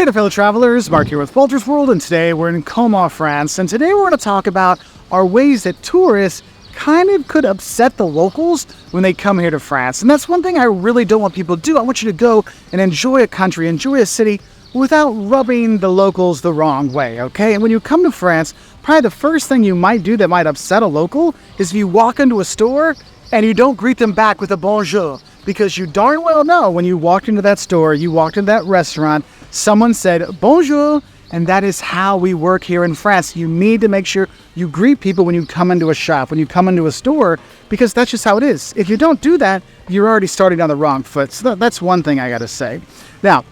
there, fellow travelers. Mark here with Wolters World, and today we're in Como, France. And today we're going to talk about our ways that tourists kind of could upset the locals when they come here to France. And that's one thing I really don't want people to do. I want you to go and enjoy a country, enjoy a city without rubbing the locals the wrong way, okay? And when you come to France, probably the first thing you might do that might upset a local is if you walk into a store and you don't greet them back with a bonjour. Because you darn well know when you walked into that store, you walked into that restaurant, someone said bonjour, and that is how we work here in France. You need to make sure you greet people when you come into a shop, when you come into a store, because that's just how it is. If you don't do that, you're already starting on the wrong foot. So that's one thing I gotta say. Now,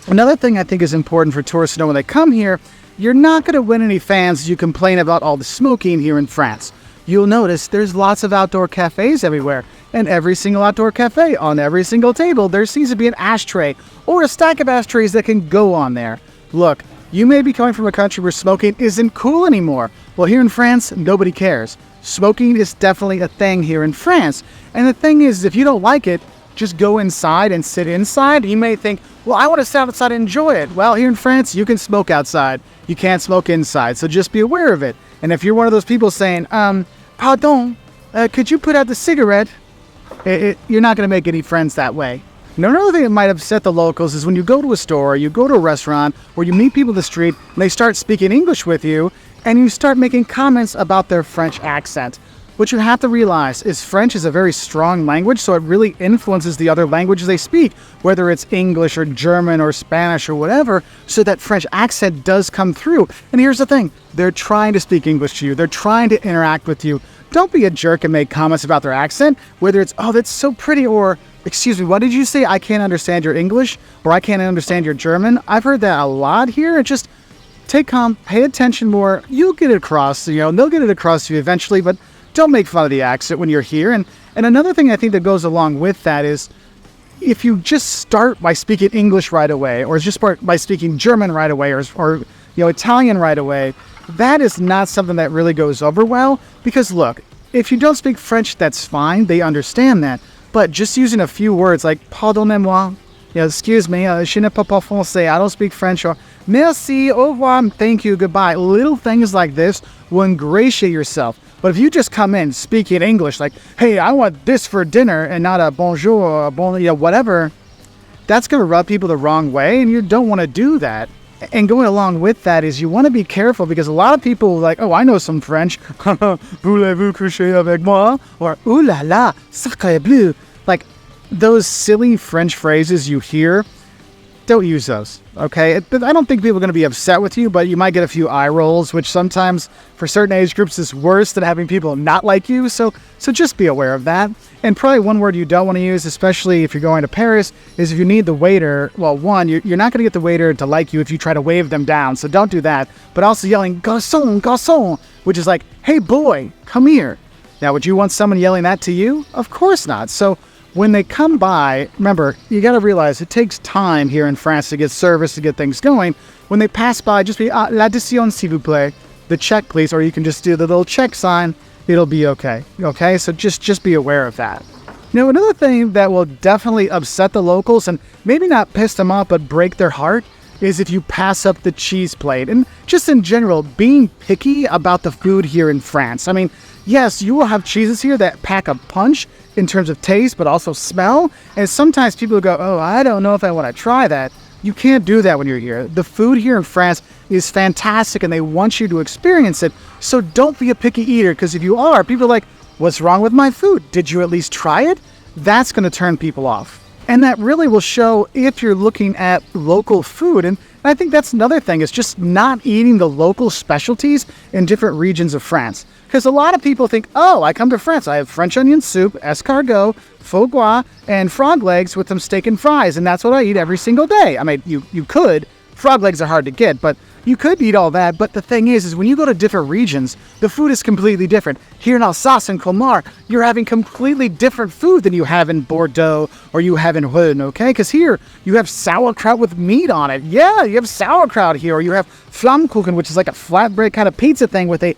another thing I think is important for tourists to know when they come here, you're not gonna win any fans if you complain about all the smoking here in France. You'll notice there's lots of outdoor cafes everywhere, and every single outdoor cafe, on every single table, there seems to be an ashtray or a stack of ashtrays that can go on there. Look, you may be coming from a country where smoking isn't cool anymore. Well, here in France, nobody cares. Smoking is definitely a thing here in France. And the thing is, if you don't like it, just go inside and sit inside. You may think, well, I want to sit outside and enjoy it. Well, here in France, you can smoke outside. You can't smoke inside, so just be aware of it. And if you're one of those people saying, pardon, could you put out the cigarette? You're not going to make any friends that way. Now, another thing that might upset the locals is when you go to a store, you go to a restaurant, or you meet people in the street, and they start speaking English with you, and you start making comments about their French accent. What you have to realize is French is a very strong language, so it really influences the other languages they speak, whether it's English or German or Spanish or whatever, so that French accent does come through. And here's the thing, they're trying to speak English to you, they're trying to interact with you. Don't be a jerk and make comments about their accent, whether it's, oh, that's so pretty, or, excuse me, what did you say? I can't understand your English, or I can't understand your German. I've heard that a lot here. And just take calm, pay attention more. You'll get it across, they'll get it across to you eventually, but don't make fun of the accent when you're here. And another thing I think that goes along with that is, if you just start by speaking English right away, or just start by speaking German right away, or Italian right away, that is not something that really goes over well. Because look, if you don't speak French, that's fine. They understand that. But just using a few words like pardonnez-moi, excuse me, je ne parle pas français, I don't speak French, or merci, au revoir, thank you, goodbye. Little things like this will ingratiate yourself. But if you just come in speaking English, like, hey, I want this for dinner, and not a bonjour or a bon, whatever, that's going to rub people the wrong way, and you don't want to do that. And going along with that is you want to be careful, because a lot of people are like, oh, I know some French. Voulez-vous coucher avec moi? Or, ooh la la, sacre bleu. Like, those silly French phrases you hear, don't use those, okay? I don't think people are going to be upset with you, but you might get a few eye rolls, which sometimes for certain age groups is worse than having people not like you. So just be aware of that. And probably one word you don't want to use, especially if you're going to Paris, is if you need the waiter. Well, one, you're not going to get the waiter to like you if you try to wave them down, so don't do that. But also yelling, garçon, garçon, which is like, hey boy, come here. Now, would you want someone yelling that to you? Of course not. So when they come by, remember, you got to realize it takes time here in France to get service, to get things going. When they pass by, just be, l'addition, s'il vous plaît, the check, please, or you can just do the little check sign. It'll be okay. Okay, so just be aware of that. Now, another thing that will definitely upset the locals, and maybe not piss them off, but break their heart, is if you pass up the cheese plate. And just in general, being picky about the food here in France. I mean, yes, you will have cheeses here that pack a punch in terms of taste, but also smell. And sometimes people go, oh, I don't know if I want to try that. You can't do that when you're here. The food here in France is fantastic, and they want you to experience it. So don't be a picky eater, because if you are, people are like, what's wrong with my food? Did you at least try it? That's going to turn people off. And that really will show if you're looking at local food. And I think that's another thing, is just not eating the local specialties in different regions of France. Because a lot of people think, oh, I come to France, I have French onion soup, escargot, foie gras, and frog legs with some steak and fries, and that's what I eat every single day. I mean, you could. Frog legs are hard to get, but you could eat all that. But the thing is when you go to different regions, the food is completely different. Here in Alsace and Colmar, you're having completely different food than you have in Bordeaux or you have in Rhône, okay? Because here, you have sauerkraut with meat on it. Yeah, you have sauerkraut here. Or you have Flammkuchen, which is like a flatbread kind of pizza thing with a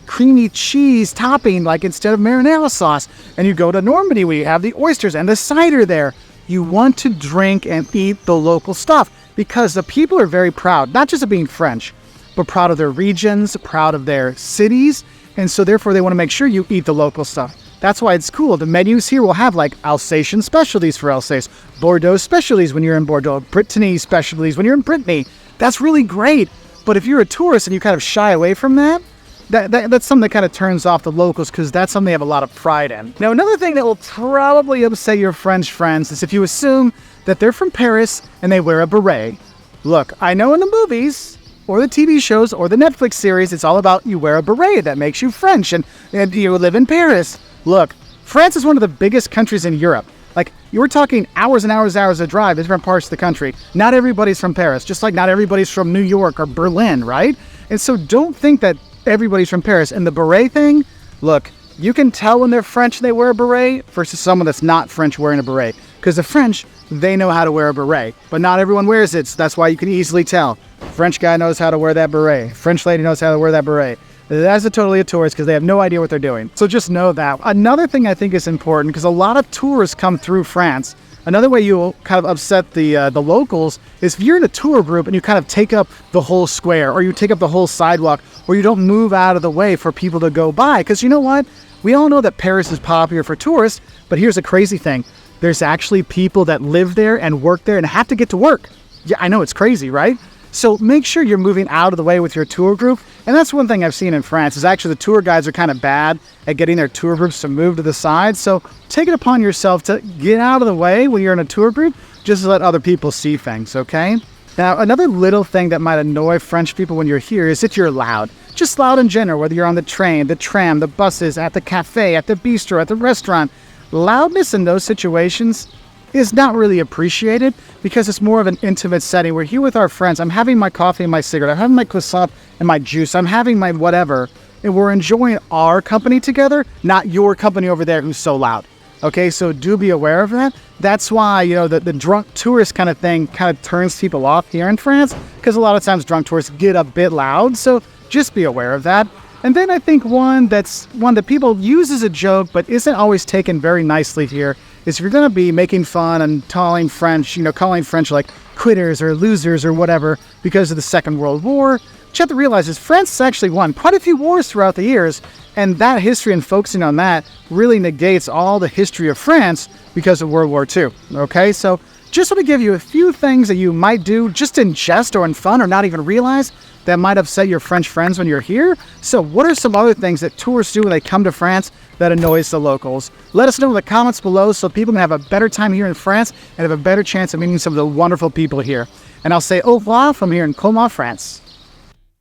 creamy cheese topping, like instead of marinara sauce. And you go to Normandy, where you have the oysters and the cider there. You want to drink and eat the local stuff, because the people are very proud, not just of being French, but proud of their regions, proud of their cities, and so therefore they want to make sure you eat the local stuff. That's why it's cool. The menus here will have like Alsatian specialties for Alsace, Bordeaux specialties when you're in Bordeaux, Brittany specialties when you're in Brittany. That's really great. But if you're a tourist and you kind of shy away from that, that's something that kind of turns off the locals, because that's something they have a lot of pride in. Now, another thing that will probably upset your French friends is if you assume that they're from Paris and they wear a beret. Look, I know in the movies or the TV shows or the Netflix series, it's all about you wear a beret that makes you French and you live in Paris. Look, France is one of the biggest countries in Europe. Like, you were talking hours and hours of drive to different parts of the country. Not everybody's from Paris, just like not everybody's from New York or Berlin, right? And so don't think that everybody's from Paris. And the beret thing, look, you can tell when they're French and they wear a beret versus someone that's not French wearing a beret. Because the French, they know how to wear a beret, but not everyone wears it. So that's why you can easily tell. French guy knows how to wear that beret. French lady knows how to wear that beret. That's totally a tourist because they have no idea what they're doing. So just know that. Another thing I think is important, because a lot of tourists come through France. Another way you'll kind of upset the locals is if you're in a tour group and you kind of take up the whole square, or you take up the whole sidewalk, or you don't move out of the way for people to go by. Because you know what? We all know that Paris is popular for tourists, but here's a crazy thing. There's actually people that live there and work there and have to get to work. Yeah, I know, it's crazy, right? So make sure you're moving out of the way with your tour group. And that's one thing I've seen in France is actually the tour guides are kind of bad at getting their tour groups to move to the side. So take it upon yourself to get out of the way when you're in a tour group, just to let other people see things, okay? Now, another little thing that might annoy French people when you're here is that you're loud. Just loud in general, whether you're on the train, the tram, the buses, at the cafe, at the bistro, at the restaurant. Loudness in those situations is not really appreciated because it's more of an intimate setting. We're here with our friends. I'm having my coffee and my cigarette. I'm having my croissant and my juice. I'm having my whatever. And we're enjoying our company together, not your company over there who's so loud. Okay, so do be aware of that. That's why, you know, the drunk tourist kind of thing kind of turns people off here in France, because a lot of times drunk tourists get a bit loud. So just be aware of that. And then I think one that people use as a joke but isn't always taken very nicely here is if you're going to be making fun and calling French like quitters or losers or whatever because of the Second World War, what you have to realize is France has actually won quite a few wars throughout the years, and that history and focusing on that really negates all the history of France because of World War II. Okay, so just want to give you a few things that you might do just in jest or in fun or not even realize that might upset your French friends when you're here. So what are some other things that tourists do when they come to France that annoys the locals? Let us know in the comments below so people can have a better time here in France and have a better chance of meeting some of the wonderful people here. And I'll say au revoir from here in Como, France.